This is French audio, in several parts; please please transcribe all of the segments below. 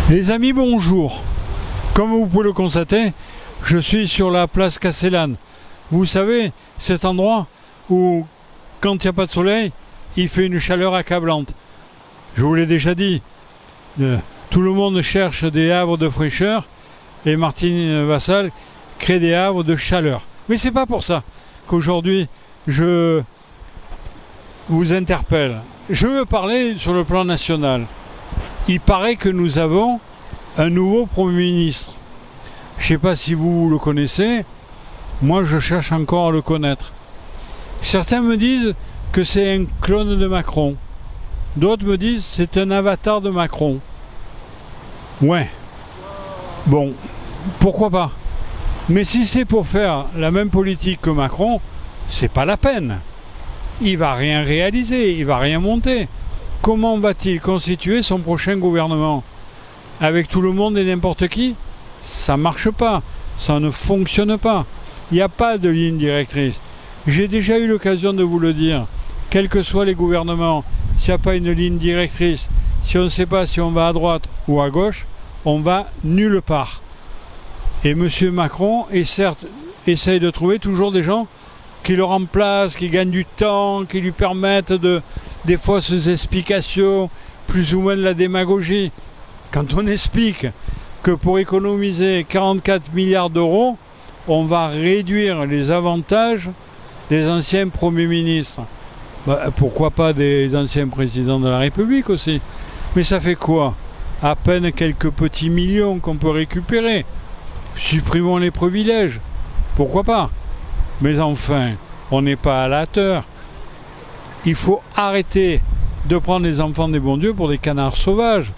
Les amis, bonjour. Comme vous pouvez le constater, je suis sur la place Castellane. Vous savez, cet endroit où, quand il n'y a pas de soleil, il fait une chaleur accablante. Je vous l'ai déjà dit, tout le monde cherche des havres de fraîcheur et Martine Vassal crée des havres de chaleur. Mais c'est pas pour ça qu'aujourd'hui je vous interpelle. Je veux parler sur le plan national. Il paraît que nous avons un nouveau Premier ministre. Je ne sais pas si vous le connaissez, moi je cherche encore à le connaître. Certains me disent que c'est un clone de Macron. D'autres me disent que c'est un avatar de Macron. Ouais. Bon, pourquoi pas. Mais si c'est pour faire la même politique que Macron, c'est pas la peine. Il va rien réaliser, il va rien monter. Comment va-t-il constituer son prochain gouvernement? Avec tout le monde et n'importe qui? Ça marche pas, ça ne fonctionne pas. Il n'y a pas de ligne directrice. J'ai déjà eu l'occasion de vous le dire. Quels que soient les gouvernements, s'il n'y a pas une ligne directrice, si on ne sait pas si on va à droite ou à gauche, on va nulle part. Et M. Macron essaye de trouver toujours des gens qui le remplacent, qui gagnent du temps, qui lui permettent des fausses explications, plus ou moins de la démagogie. Quand on explique que pour économiser 44 milliards d'euros, on va réduire les avantages des anciens premiers ministres. Pourquoi pas des anciens présidents de la République aussi? Mais ça fait quoi? À peine quelques petits millions qu'on peut récupérer. Supprimons les privilèges. Pourquoi pas? Mais enfin, on n'est pas à la hauteur. Il faut arrêter de prendre les enfants des bons dieux pour des canards sauvages.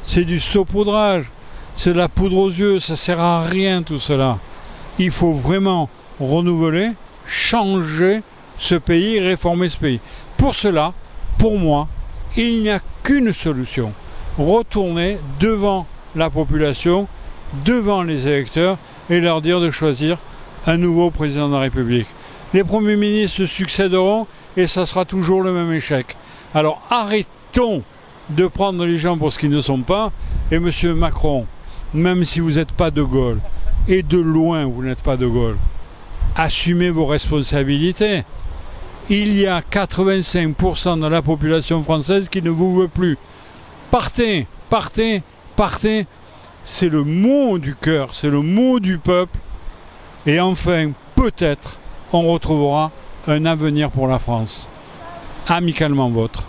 C'est du saupoudrage. C'est de la poudre aux yeux. Ça ne sert à rien tout cela. Il faut vraiment renouveler, changer ce pays, réformer ce pays. Pour cela, pour moi, il n'y a qu'une solution. Retourner devant la population, devant les électeurs et leur dire de choisir un nouveau président de la République. Les premiers ministres se succéderont et ça sera toujours le même échec. Alors arrêtons de prendre les gens pour ce qu'ils ne sont pas. Et M. Macron, même si vous n'êtes pas de Gaulle, et de loin vous n'êtes pas de Gaulle, assumez vos responsabilités. Il y a 85% de la population française qui ne vous veut plus. Partez, partez, partez. C'est le mot du cœur, c'est le mot du peuple. Et enfin, peut-être, on retrouvera un avenir pour la France. Amicalement vôtre.